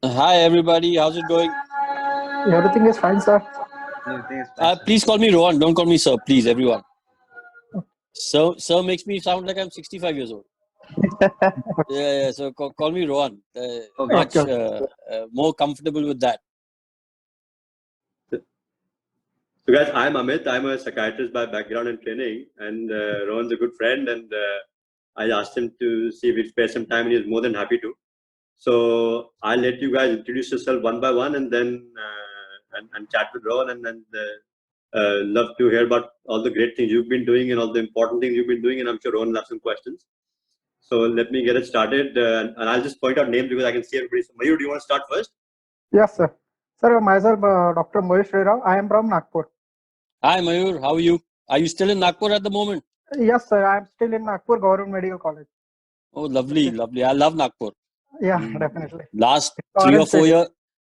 Hi everybody, how's it going? Everything is fine, sir. Everything is fine, sir. Please call me Rohan. Don't call me sir, please, everyone. Sir makes me sound like I'm 65 years old. Yeah. So call me Rohan. Okay. Much Okay. more comfortable with that. So guys, I'm Amit. I'm a psychiatrist by background and training, and Rohan's a good friend, and I asked him to see if he'd spare some time, and he's more than happy to. So I'll let you guys introduce yourself one by one, and then and chat with Rohan, and then love to hear about all the great things you've been doing and all the important things you've been doing, and I'm sure Rohan will have some questions. So let me get it started, and I'll just point out names because I can see everybody. So Mayur, do you want to start first? Yes, sir. Sir, myself, Dr. Mohesh Rao. I am from Nagpur. Hi Mayur, how are you? Are you still in Nagpur at the moment? Yes, sir. I am still in Nagpur Government Medical College. Oh, lovely, lovely. I love Nagpur. Yeah, definitely. Last It's 3 or Orange 4 City. years.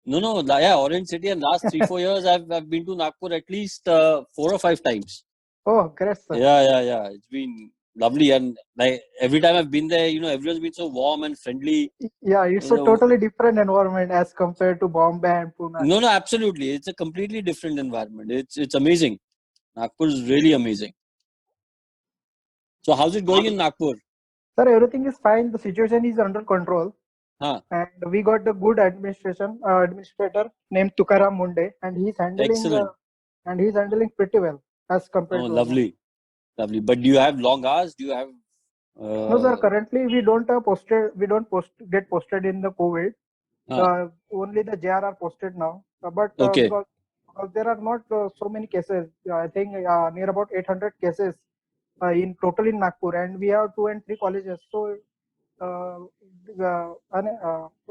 No, yeah, Orange City. And last 3-4 years, I've been to Nagpur at least 4 or 5 times. Oh, great, sir. Yeah. It's been lovely, and like every time I've been there, everyone's been so warm and friendly. Yeah, it's You a know, totally different environment as compared to Bombay and Pune. no, absolutely. It's a completely different environment. It's amazing. Nagpur is really amazing. So how's it going in Nagpur? Sir, everything is fine. The situation is under control. Huh? And we got a good administrator named Tukaram Munde, and Excellent. he's handling pretty well as compared Oh, to others. lovely. But do you have long hours? Do you have? No, sir. Currently, we don't get posted in the COVID. Only the JR are posted now. But Okay. because there are not so many cases, I think near about 800 cases in total in Nagpur, and we have 2 and 3 colleges. So, so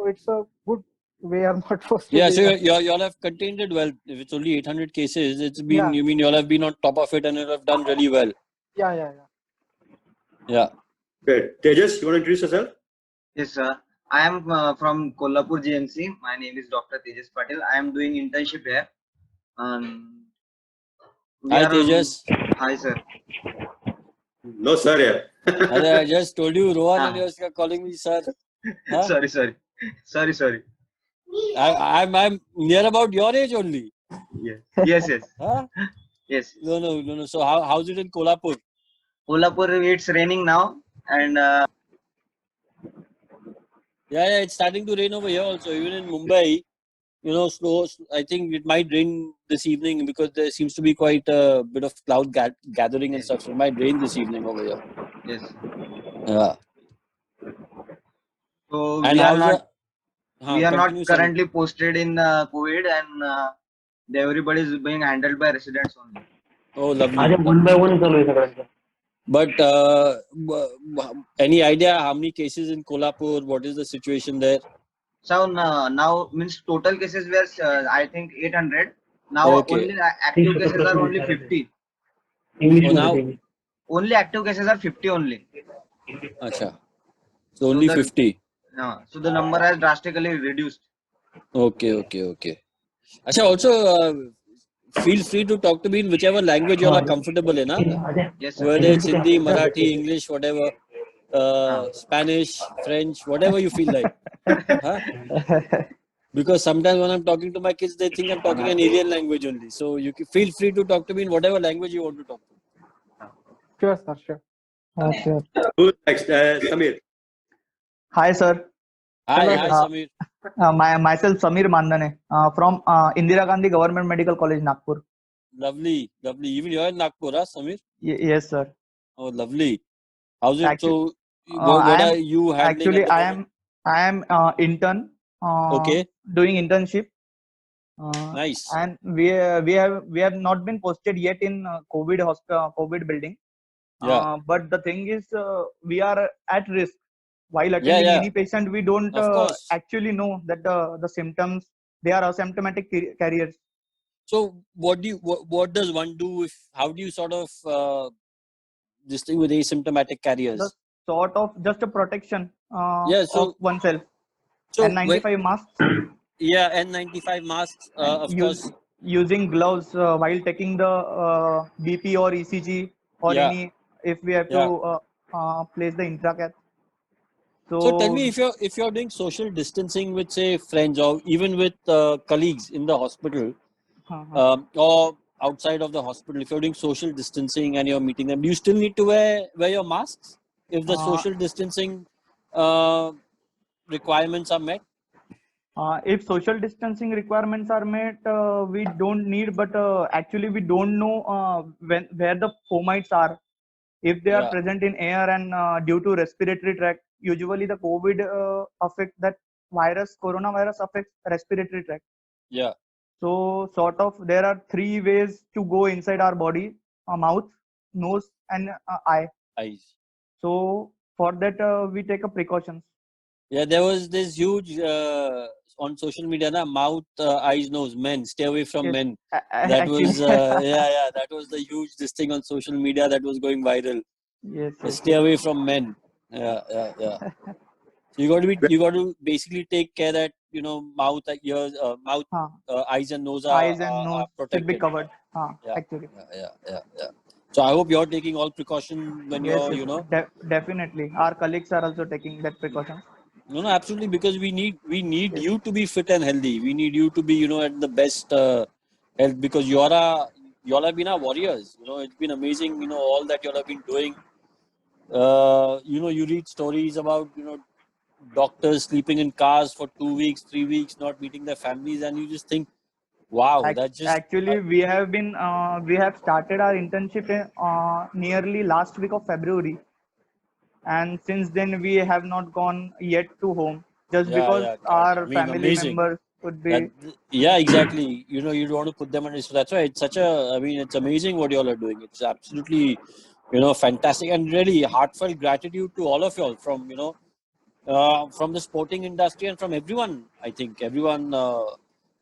it's a good. We are not posted. Yeah, so y'all have contained it well. If it's only 800 cases, it's been. Yeah. You mean y'all have been on top of it and you have done really well. Yeah. Yeah. Great. Tejas, you want to introduce yourself? Yes, sir. I am from Kolhapur GMC. My name is Dr. Tejas Patil. I am doing internship here. We Hi are Tejas. Hi, sir. No, sir. Yeah. I just told you Rohan and you're calling me sir. Huh? Sorry. I'm near about your age only. Yes. Huh? Yes. No. So how's it in Kolhapur? Kolhapur, it's raining now, and Yeah, it's starting to rain over here also. Even in Mumbai, snow. I think it might rain this evening because there seems to be quite a bit of cloud gathering and stuff. So it might rain this evening over here. yes. Yeah. So And we are not continue, sorry. currently posted in COVID, and everybody is being handled by residents only. Oh, lovely. आज one by one चालू आहे सगळ्यांचं. But any idea how many cases in Kolhapur? What is the situation there? So now means total cases were I think 800. Now Okay. only active cases are only 50. English Oh, now- मध्ये TV. Only active cases are 50 only. Acha. So only that- 50. So the number has drastically reduced. Okay. Acha, also feel free to talk to me in whichever language you are comfortable in. Huh? Yes, sir. Whether it's Hindi, Marathi, English, whatever, Spanish, French, whatever you feel like. Huh? Because sometimes when I'm talking to my kids, they think I'm talking an alien language only. So you can feel free to talk to me in whatever language you want to talk to. Sure, sir. Sure. Sure. Who's next? Samir. Hi, sir. Hi, Hello. Samir. Myself Samir Mandane from Indira Gandhi Government Medical College, Nagpur. Lovely. Even you're in Nagpur, huh, Samir? Yes, sir. Oh, lovely. How's it? Actu- So, what I am- are you handling Actually, at the moment? I am intern. Okay. Doing internship. Nice. And we have not been posted yet in COVID building. Yeah. But the thing is, we are at risk. While attending Yeah. any patient, we don't Of course. actually know that the symptoms, they are asymptomatic carriers. So, what does one do how do you sort of this thing with asymptomatic carriers? The sort of just a protection Yeah, so- of oneself. So, N95 masks, yeah, N95 masks, of course. using gloves while taking the BP or ECG or Yeah. if we have to place the intracath. So tell me, if you're doing social distancing with say friends or even with colleagues in the hospital or outside of the hospital, if you're doing social distancing and you're meeting them, do you still need to wear your masks if the Uh, social distancing uh, requirements are met? If social distancing requirements are met, we don't need, but actually we don't know where the fomites are. If they are Yeah, present in air and due to respiratory tract, usually the COVID affect that coronavirus affects respiratory tract. yeah, So sort of there are three ways to go inside our body: mouth, nose, and eye. eyes. So for that we take a precautions. Yeah, there was this huge on social media, na mouth, eyes, nose, men. Stay away from Yes, men. That actually. was yeah. That was the huge this thing on social media that was going viral. Yes, yes, Stay yes. away from men. Yeah. So you got to basically take care that mouth, ears, mouth, Huh. eyes and nose Eyes and are nose should be protected. covered. Yeah, Actually. yeah. So I hope you're taking all precaution when Yes, you're yes, definitely. Our colleagues are also taking that precaution. No, absolutely, because we need Yes, you to be fit and healthy. We need you to be at the best health because y'all have been our warriors. It's been amazing. All that y'all have been doing. You read stories about doctors sleeping in cars for 2 weeks, 3 weeks, not meeting their families, and you just think, wow, that's just Actually, we have started our internship in, nearly last week of February, and since then we have not gone yet to home just because yeah, correct. I our mean, family amazing. members would That be. yeah, exactly. You don't want to put them on. So that's why it's such a. I mean, it's amazing what y'all are doing. It's absolutely, fantastic and really heartfelt gratitude to all of y'all from the sporting industry and from everyone. I think everyone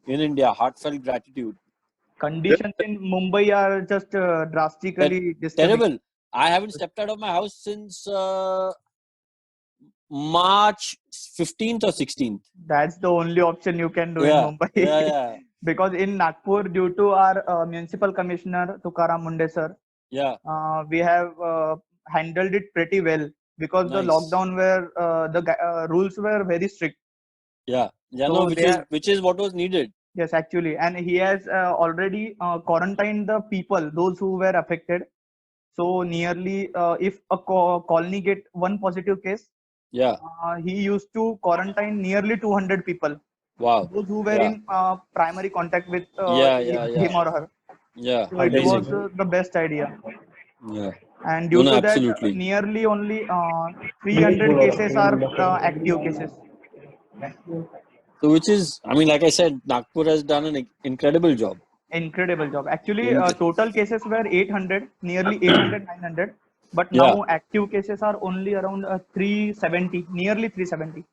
in India, heartfelt gratitude. Conditions in Mumbai are just Ter- drastically disturbing. Terrible. I haven't stepped out of my house since March 15th or 16th. That's the only option you can do in Yeah, Mumbai. yeah. Because in Nagpur, due to our municipal commissioner Tukaram Munde sir, Yeah, we have handled it pretty well because the nice. lockdown were rules were very strict. Yeah, no, So they are, which is what was needed. yes, actually, and he has already quarantined the people, those who were affected. So nearly, if a colony get one positive case, Yeah, he used to quarantine nearly 200 people, wow. those who were Yeah, in primary contact with yeah. him or her. Yeah, So it was amazing. the best idea. Yeah, And no, due no, to that, absolutely. nearly only 300 cases are active cases. So, which is, I mean, like I said, Nagpur has done an incredible job. Incredible job. Actually, Inc- total cases were 800, nearly 800, 900. But yeah, now active cases are only around 370, nearly 370.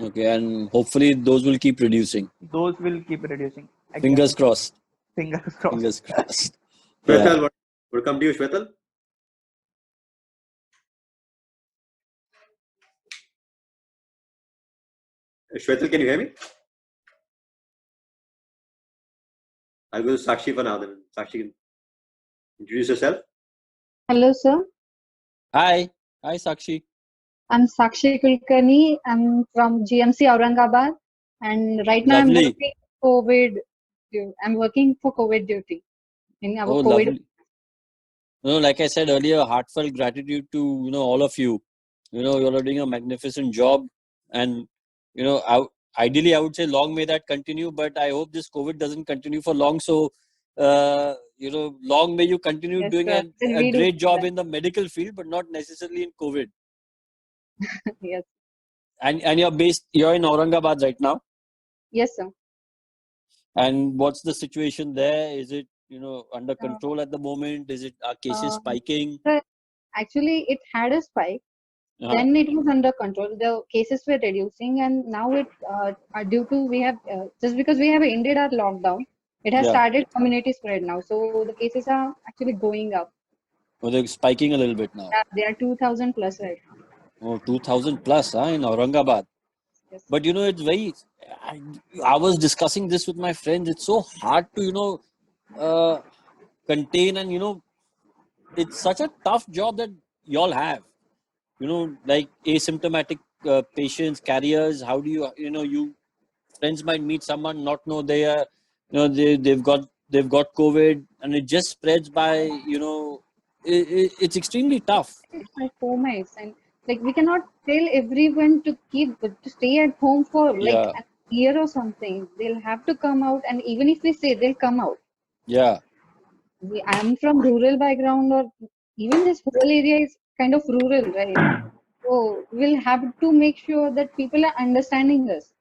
okay, and hopefully those will keep reducing. Those will keep reducing. Fingers Exactly. crossed. Fingers crossed. Fingers crossed. Yeah. Shwetal, what come to you, Shwetal? Shwetal, can you hear me? I'll go to Sakshi for now then. Sakshi, can introduce yourself. Hello, sir. Hi. Hi, Sakshi. I'm Sakshi Kulkarni. I'm from GMC Aurangabad, and right now Lovely. I'm working for COVID duty in our Oh, COVID. lovely. Like I said earlier, heartfelt gratitude to, all of you. You all are doing a magnificent job. And, ideally, I would say long may that continue, but I hope this COVID doesn't continue for long. So, long may you continue Yes, doing sir. a We do great job that. in the medical field, but not necessarily in COVID. Yes, And you're in Aurangabad right now. yes, sir. And what's the situation there? Is it, under Uh, control at the moment? Is it cases um, spiking? sir, actually, it had a spike. Uh, Then it was under control. The cases were reducing, and now it due to we have just because we have ended our lockdown, it has yeah. started community spread now. So the cases are actually going up. Oh, they're spiking a little bit now. Yeah, they are 2,000 plus right now. Oh, 2000 plus in Aurangabad. Yes. But it's very. I was discussing this with my friends. It's so hard to contain, and it's such a tough job that y'all have. Like asymptomatic patients, carriers? How do you friends might meet someone, not know they are, they've got COVID, and it just spreads by, it's extremely tough. It's like homites, and like we cannot tell everyone to stay at home for like Yeah, a year or something. They'll have to come out, and even if we say they'll come out. yeah, I'm from rural background, or even this whole area is kind of rural, right? So we'll have to make sure that people are understanding us.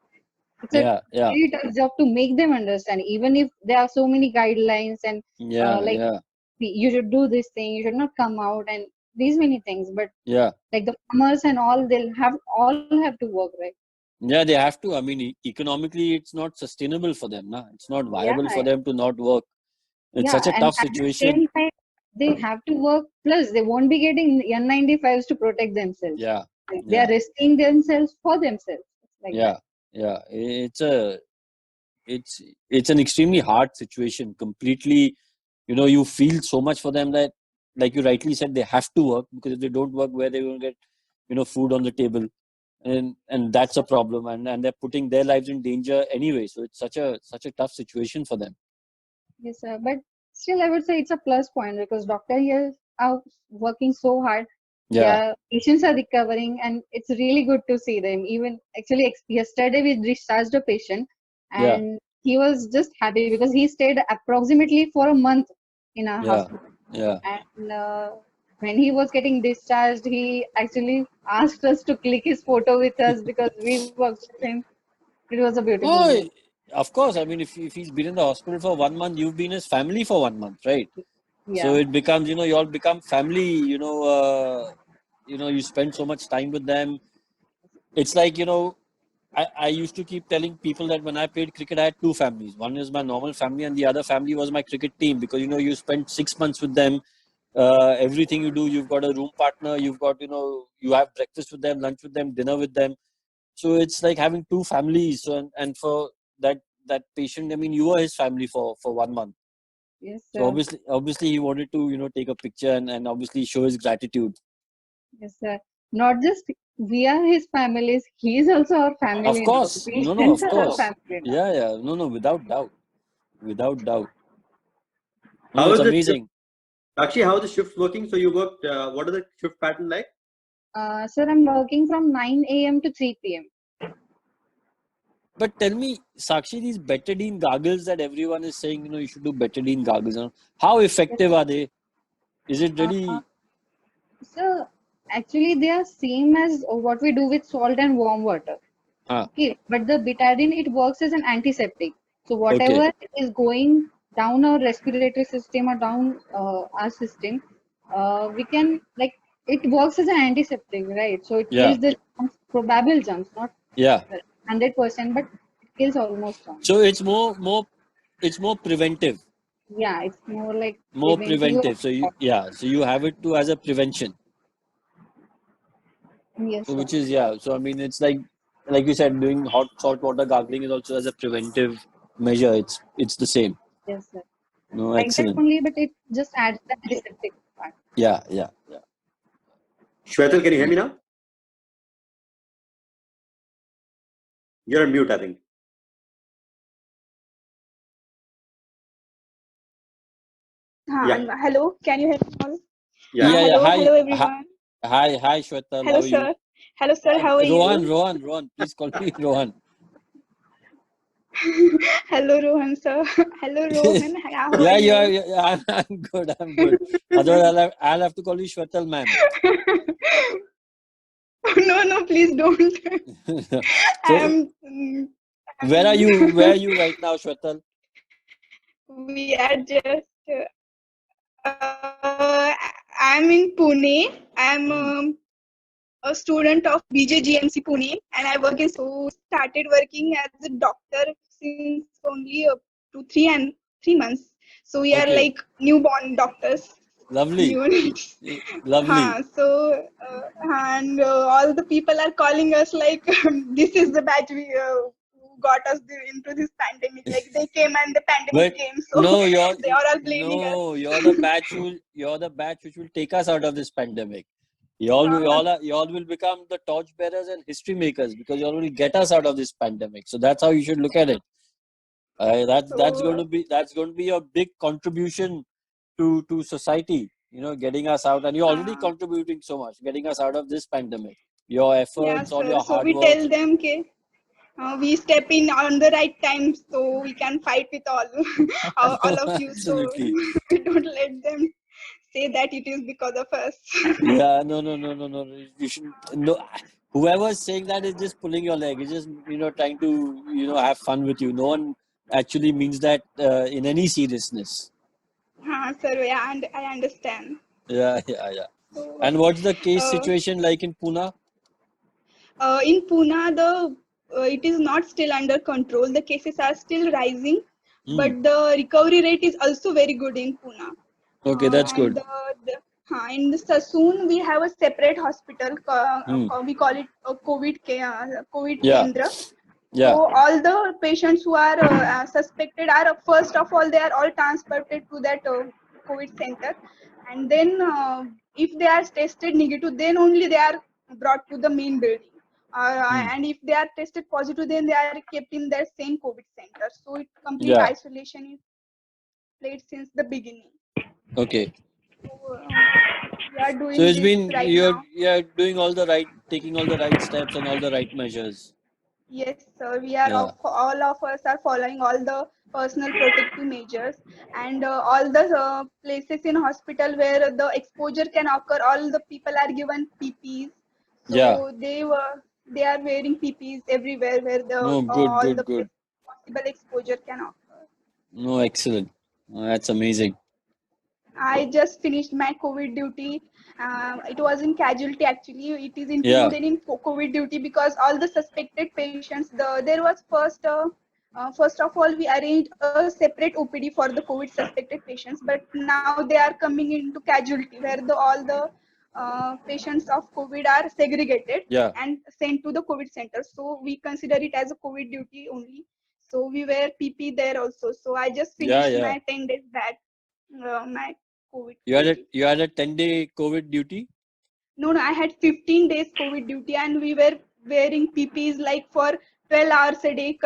It's a yeah, yeah, very tough job to make them understand, even if there are so many guidelines and yeah, like yeah, you should do this thing, you should not come out, and these many things. But yeah. like the farmers and all, they'll have to work, right? Yeah, they have to. I mean, economically, it's not sustainable for them. Nah? It's not Yeah, viable for them to not work. It's yeah, such a and tough at the situation. same time, they have to work. Plus, they won't be getting N95s to protect themselves. Yeah, Like, they are yeah, risking themselves for themselves. It's like yeah, yeah. It's an extremely hard situation. Completely, you feel so much for them that, like you rightly said, they have to work, because if they don't work, where they will get, food on the table, and that's a problem, and they're putting their lives in danger anyway. So it's such a tough situation for them. yes, sir. But still, I would say it's a plus point because doctor here are working so hard. Yeah, Their patients are recovering, and it's really good to see them. Even actually, yesterday we discharged a patient, yeah, and he was just happy because he stayed approximately for a month in our yeah, hospital. yeah. And when he was getting discharged, he actually asked us to click his photo with us because we worked with him. It was a beautiful Oh, moment. of course. I mean, if he's been in the hospital for 1 month, you've been his family for 1 month, right? So Yeah. it becomes, you all become family. You spend so much time with them. It's like, I used to keep telling people that when I played cricket, I had two families. One is my normal family, and the other family was my cricket team, because you spend 6 months with them. Everything you do, you've got a room partner. You've got, you have breakfast with them, lunch with them, dinner with them. So it's like having two families. So and for that patient, I mean, you were his family for 1 month. Yes, So sir. obviously he wanted to take a picture, and obviously show his gratitude. Yes, sir. Not just we are his families, he is also our Of family now. The course, no, patients of are our course, family now. yeah, yeah, no, without doubt, without doubt. No, How it's is the shift? amazing. Actually, how are the shifts working? So you worked. What are the shift pattern like? Sir, I'm working from 9 a.m. to 3 p.m. But tell me, Sakshi, these betadine gargles that everyone is saying, you should do betadine gargles. How Yes, effective sir. are they? Is it Uh, really? so actually, they are same as what we do with salt and warm water. Ah, Okay, but the betadine, it works as an antiseptic. So okay. whatever is going down our respiratory system or down our system, we can like it works as an antiseptic, right? So it Yeah, kills the germs, probable germs, not yeah. 100%, but it kills almost germs. So it's more preventive, Yeah, it's more like more preventive. preventive. So you have it too as a prevention. Yes, So sir. which is, yeah. So I mean, it's like you said, doing hot salt water gargling is also as a preventive measure. It's the same. Yes, sir. No, Like that excellent. only, but it just adds the antiseptic part. Yeah, yeah, yeah. Shwetal, can you hear me now? You're on mute, I think. Yeah, Hello, can you hear me all? yeah. Yeah, yeah. Hello, Hi, hello hi, everyone. hi, Shwetal. How Hello, are you? sir. Hello, sir. How are Rohan, you? Rohan. Please call me Rohan. Hello, Rohan, sir. Hello, Rohan. How are Yeah, you? I'm good. I'm good. Otherwise, I'll have to call you Shwetal, ma'am. No, no, please don't. I So, am. where are you right now, Shwetal? We are just. I'm in Pune. I'm Hmm. a student of BJGMC Pune, and I work in. So started working as a doctor since only 3 months. So we are Okay. like newborn doctors. Lovely. Units. Lovely. And all the people are calling us like this is the batch we who got us into this pandemic. Like they came and the pandemic But came, so no, they are all blaming us. you're the batch which will take us out of this pandemic. You all will become the torch bearers and history makers because you all will get us out of this pandemic. So that's how you should look at it. That's going to be a big contribution to society. You know, getting us out, and you're already contributing so much, getting us out of this pandemic. Your Yeah, efforts, all sir. your So hard we work. tell them we step in on the right time so we can fight with all of you. So Absolutely. we don't let them say that it is because of us. Yeah, no. You should no. Whoever is saying that is just pulling your leg. It's just trying to have fun with you. No one actually means that in any seriousness. Sir, yeah, and I understand. Yeah. So, And what's the case uh, situation like in Pune? in Pune, it is not still under control. The cases are still rising, but the recovery rate is also very good in Pune. Okay, that's And good. in the Sassoon, we have a separate hospital. We call it a COVID Yeah. Kendra. Yeah. So all the patients who are suspected are first of all they are all transported to that COVID center, and then if they are tested negative, then only they are brought to the main building. And if they are tested positive, then they are kept in that same COVID center. So it complete Yeah. isolation is played since the beginning. Okay. So we are doing So it's this been right you're now. taking all the right steps and all the right measures. Yes, sir. We are Yeah. all of us are following all the personal protective measures, and all the places in hospital where the exposure can occur. All the people are given PPs, so Yeah. they are wearing PPs everywhere where No, all the good. possible exposure can occur. No, excellent. That's amazing. I just finished my COVID duty. It was in casualty actually. It is Yeah. included in COVID duty because all the suspected patients. There was first of all we arranged a separate OPD for the COVID suspected patients, but now they are coming into casualty where all the patients of COVID are segregated Yeah. and sent to the COVID center. So we consider it as a COVID duty only. So we wear PP there also. So I just finished Yeah. my 10 days back. My COVID You duty. had a 10-day COVID duty? No, I had 15 days COVID duty, and we were wearing PPs like for 12 hours a day,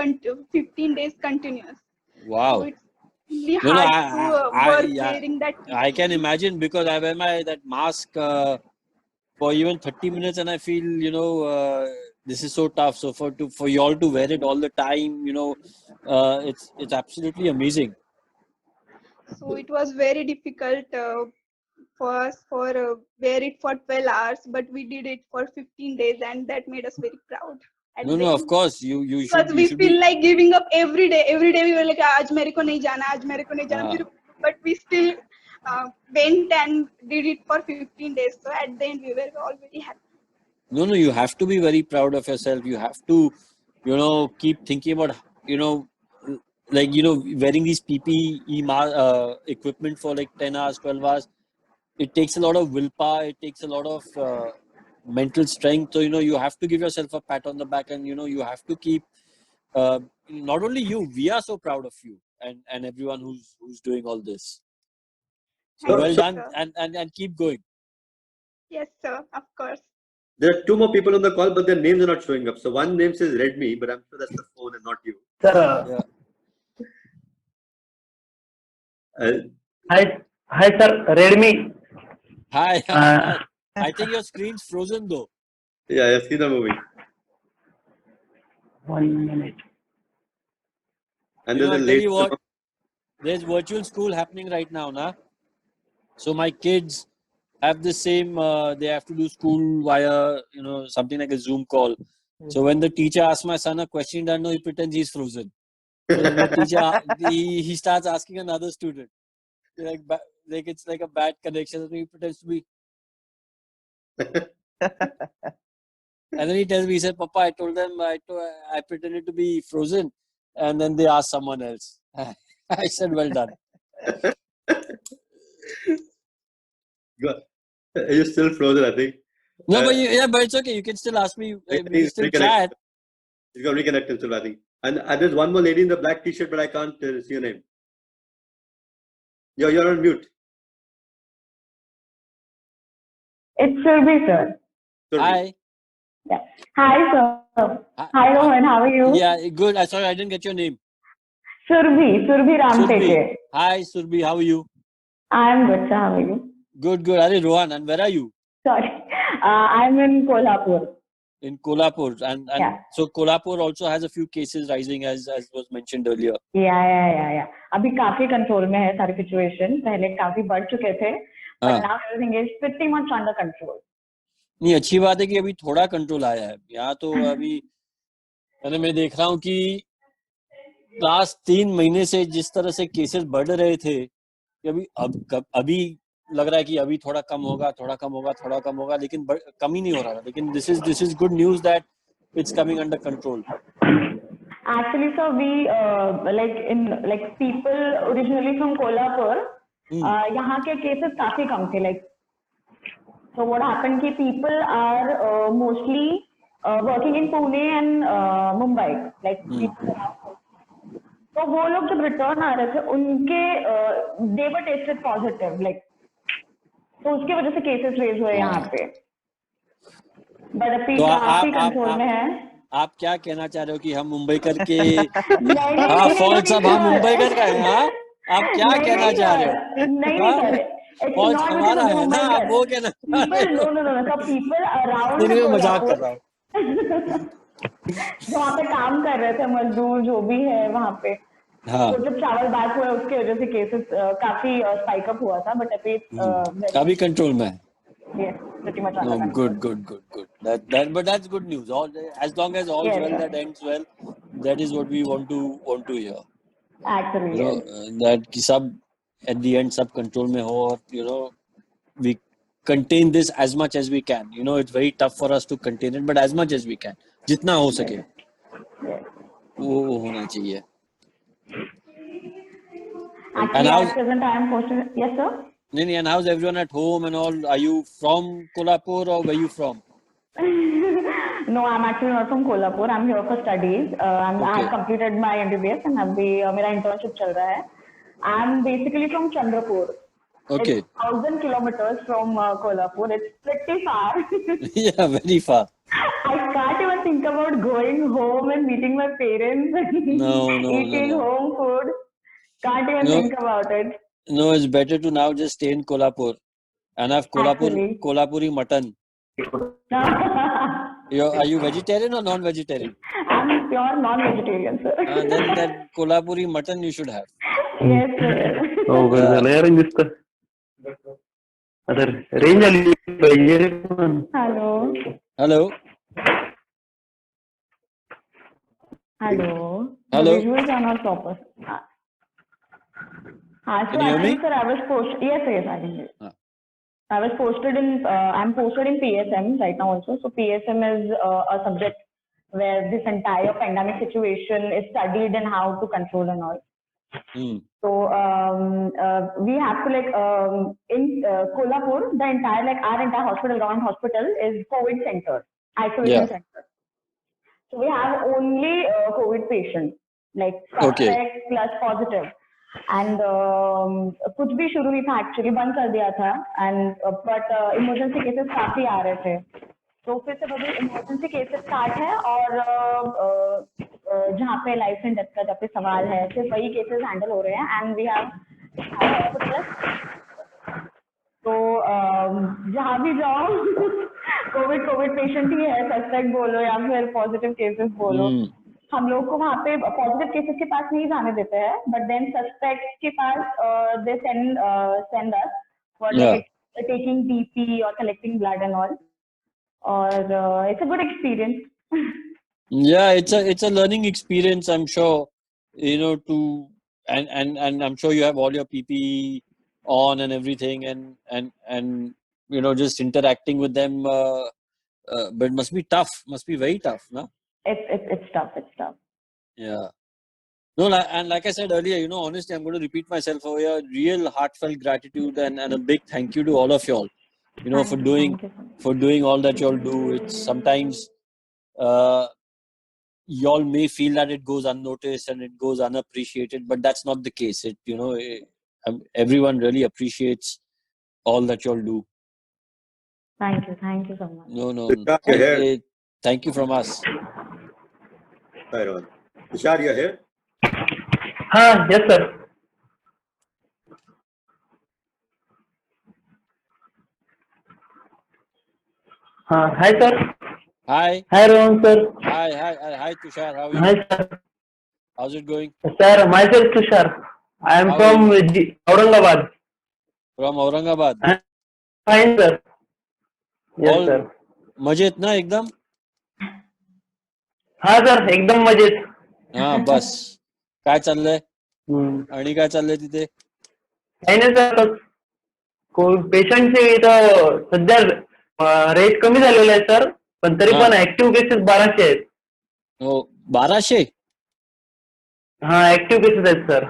15 days continuous. So Wow. it's really No, hard to work yeah, wearing that PPE. I can imagine because I wear that mask for even 30 minutes and I feel, this is so tough. So for you all to wear it all the time, it's absolutely amazing. So it was very difficult for us for wear it for 12 hours, but we did it for 15 days, and that made us very proud. At the No, of end. course you Because should we be. feel like giving up every day. Every day we were like, आज मेरे को नहीं जाना, आज मेरे को नहीं जाना. Ah. But we still went and did it for 15 days. So at the end we were all very happy. No, you have to be very proud of yourself. You have to, keep thinking about, wearing these PPE equipment for like 10 hours, 12 hours. It takes a lot of willpower. It takes a lot of mental strength. So, you have to give yourself a pat on the back and, you have to keep, not only you, we are so proud of you and everyone who's doing all this. So well done and keep going. Yes, sir, of course. There are two more people on the call, but their names are not showing up. So one name says Redmi, but I'm sure that's the phone and not you. Sir, Yeah. hi, sir. Redmi. Hi. I think your screen's frozen though. Yeah, see the movie. 1 minute. And I'll there's a tell late. you what, there's virtual school happening right now, na? So my kids have the same, they have to do school via, something like a Zoom call. So when the teacher asks my son a question he doesn't know, he pretends he's frozen. So then the teacher, he starts asking another student. Like it's like a bad connection. So he pretends to be. And then he tells me, he said, Papa, I told them, I pretended to be frozen. And then they asked someone else. I said, well done. You're still frozen, I think. No, but it's okay. You can still ask me. We can still chat. You got reconnect himself, I think. And there's one more lady in the black t-shirt, but I can't see your name. You're on mute. It's Surbhi, sir. Hi. Hi, sir. Hi, Rohan. How are you? Yeah, good. Sorry, I didn't get your name. Surbhi Surbhi. Ramteke. Hi, Surbhi. How are you? I'm good, sir. How are you? Good, good. Are Rohan, and where are you? Sorry. I'm in Kolhapur. In Kolhapur, and Yeah. so Kolhapur also has a few cases rising, as was mentioned earlier. Yeah. अभी काफी control में है सारी situation. पहले काफी बढ़ चुके थे. But now everything is pretty much under control. नहीं, अच्छी बात है कि अभी थोड़ा कंट्रोल आया है. यहाँ तो अभी मैं देख रहा हूँ कि लास्ट 3 महीने से जिस तरह से केसेस बढ़ रहे थे, कि अभी लग रहा है कि अभी थोड़ा कम होगा, लेकिन कम ही नहीं हो रहा था. लेकिन this is good news that it's coming under control. Actually, sir, we people originally from Kolhapur, यहाँ के cases काफी कम थे. So what happened कि people are mostly working in Pune and Mumbai. तो वो लोग जब रिटर्न आ रहे थे उनके they were tested positive. तो उसकी वजह से केसेस रेज हुए यहाँ पे. बट अभी तो काफी कंट्रोल में है. आप क्या कहना चाह रहे हो कि हम मुंबई करके फौज साहब हम मुंबई कर गए? आप क्या कहना चाह रहे हो? नहीं फौज हमारा है ना, आप वो कहना चाह रहे हो? नो पीपल अराउंड मैं मजाक कर रहा हूँ. जो वहाँ पे काम कर रहे थे मजदूर जो भी है वहाँ पे, तो जब चावल बैक हुआ उसके वजह से केसेस काफी स्पाइक अप हुआ था. बट अभी कंट्रोल में है. Yes, pretty much. No, good. But that's good news. As long as all's well that ends well, that is what we want to hear. Actually, that कि सब at the end सब control में हो और we contain this as much as we can. It's very tough for us to contain it, but as much as we can, जितना हो सके वो होना चाहिए. Actually, at present I am posted. Yes, sir. And how's everyone at home and all? Are you from Kolhapur or where you from? No, I'm actually not from Kolhapur. I'm here for studies. I have completed my MBBS and अभी मेरा internship चल रहा है. I'm basically from Chandrapur. Okay. It's 1,000 kilometers from Kolhapur. It's pretty far. Yeah, very far. I can't even think about going home and meeting my parents and eating home food. Can't even think about it. No, it's better to now just stay in Kolhapur and have Kolhapuri mutton. Are you vegetarian or non-vegetarian? I'm pure non-vegetarian, sir. Then that Kolhapuri mutton you should have. Yes, sir. Oh, Hello. Hello. Hello. Hello. The visuals are not proper. Can you hear me? Sir, I was posted. Yes, I can hear you. I was posted in. I'm posted in PSM right now also. So PSM is a subject where this entire pandemic situation is studied and how to control and all. So we have to in Kolhapur, the entire our entire hospital, government hospital, is COVID center, isolation center. So we have only COVID patients, suspect plus positive. And कुछ भी शुरू नहीं था actually, बंद कर दिया था. And but emergency cases काफी आ रहे थे. तो फिर से अभी emergency cases start है और जहाँ पे लाइफ एंड डेथ का जब पे सवाल है सिर्फ वही केसेस हैंडल हो रहे हैं. एंड वी हैव तो जहाँ भी जाओ कोविड पेशेंट ही है, सस्पेक्ट बोलो या फिर पॉजिटिव केसेस बोलो. हम लोग को वहाँ पे पॉजिटिव केसेस के पास नहीं जाने देते हैं, बट देन सस्पेक्ट के पास they send us for taking BP और कलेक्टिंग ब्लड एंड ऑल. और it's a good experience. Yeah, it's a learning experience, I'm sure, and I'm sure you have all your PPE on and everything, and just interacting with them, but it must be tough, must be very tough, no? It's tough. Yeah. No, and like I said earlier, honestly, I'm going to repeat myself over here. Real heartfelt gratitude and a big thank you to all of y'all, for doing all that y'all do. It's sometimes y'all may feel that it goes unnoticed and it goes unappreciated, but that's not the case. Everyone really appreciates all that y'all do. Thank you so much. No. Tushar, you're here. Thank you from us. Sorry, Rohan. Tushar, you're here. Yes, sir. Hi, sir. Hi. Hi, Rohan, sir. Hi, Tushar. How are you? Hi, sir. How's it going? Sir, myself, Tushar. I am How from are Aurangabad. From Aurangabad. I'm fine, sir. Yes, All sir. मजेत ना एकदम? हा sir, एकदम मजेत. हा बस. काय चाललंय? हम्म. आणि काय चाललंय तिथे? काही नाही सर, पेशंटचे इथं सध्या रेट कमी झालेला आहे सर, पण तरी पण ऍक्टिव्ह केसेस 1200 आहेत. हो 1200? हा, ऍक्टिव्ह केसेस आहेत सर.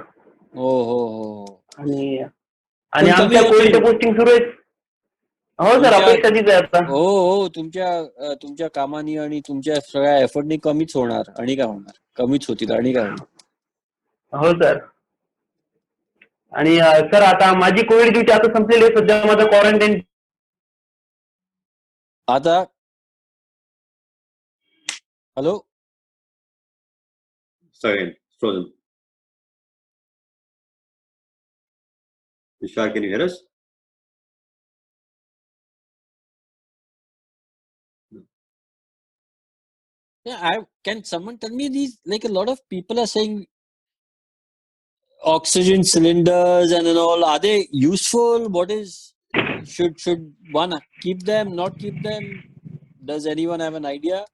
हो. आणि पण कमी आमच्या होतील. कोविडच्या पोस्टिंग सुरू आहेत. हो सर, तुमच्या- अपेक्षा तीच आहे आता. हो तुमच्या कामानी आणि तुमच्या सगळ्या एफर्टनी कमीच होणार. आणि काय होणार? कमीच होतील आणि काय होणार? हो सर. आणि सर, आता माझी कोविड ड्युटी आता संपलेली आहे. सध्या माझं क्वारंटाईन. आता hello Sorry, frozen. Tushar, can you hear us? Yeah, can someone tell me these? Like a lot of people are saying oxygen cylinders and all. Are they useful? What is should one keep them? Not keep them? Does anyone have an idea?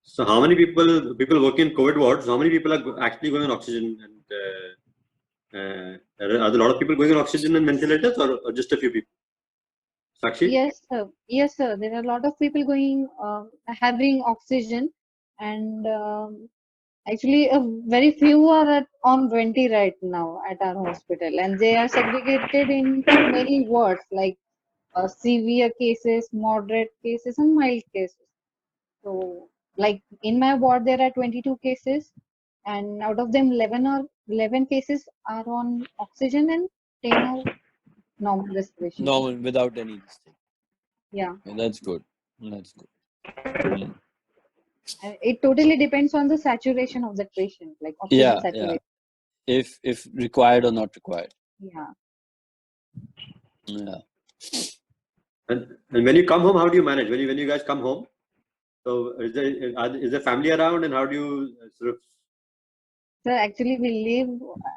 So, how many people working in COVID wards? How many people are actually going on oxygen? And are there a lot of people going on oxygen and ventilators, or just a few people? Sakshi? Yes, sir. There are a lot of people going having oxygen, and actually, very few are on 20 right now at our hospital, and they are segregated into many wards like severe cases, moderate cases, and mild cases. So, like in my ward, there are 22 cases, and out of them, 11 cases are on oxygen, and 10 are normal respiration. Normal, without any mistake. Yeah. That's good. Mm. It totally depends on the saturation of the patient, like oxygen saturation. If required or not required. Yeah. And when you come home, how do you manage? When you guys come home, so is there family around, and how do you sort of? So actually, we live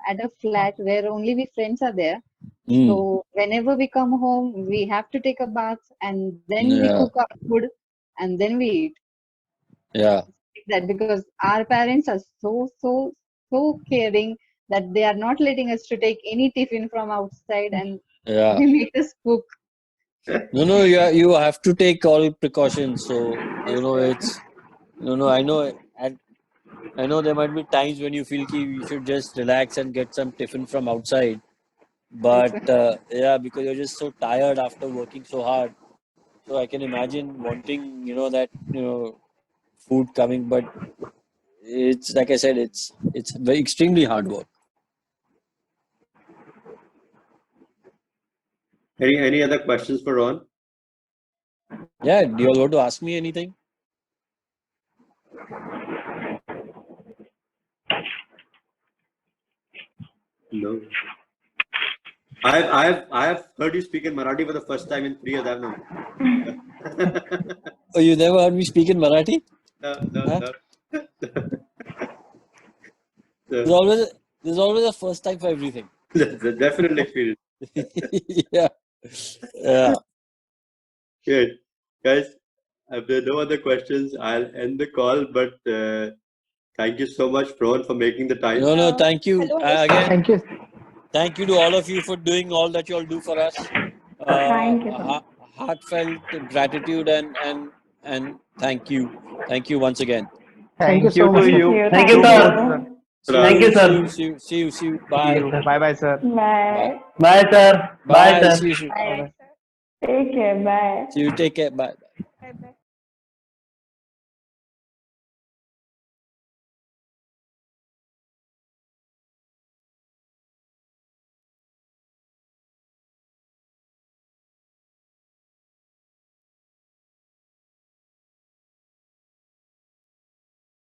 at a flat where only we friends are there. Mm. So whenever we come home, we have to take a bath, and then we cook our food, and then we eat. Yeah. Like that, because our parents are so caring that they are not letting us to take any tiffin from outside, and Yeah. they make us cook. No, you have to take all precautions. So it's I know there might be times when you feel you should just relax and get some tiffin from outside, but because you're just so tired after working so hard. So I can imagine wanting that food coming, but it's like I said, it's very extremely hard work. Any other questions for Ron? Yeah, do you all want to ask me anything? No. I have heard you speak in Marathi for the first time in 3 years. I've known. Oh, you never heard me speak in Marathi? No. There's always a first time for everything. That's a definite experience. Yeah. Good. Guys, if there are no other questions, I'll end the call. But thank you so much, Ron, for making the time. No, thank you. Again, Thank you. thank you to all of you for doing all that you all do for us. Thank you, sir. Heartfelt gratitude and thank you. Thank you once again. Thank you so to much. you. Thank you, sir. Thank you, sir. See you. Bye. Bye, sir. Bye. Bye, sir. Bye, sir. See you. Bye. Take care. Bye. See you. Take care. Bye.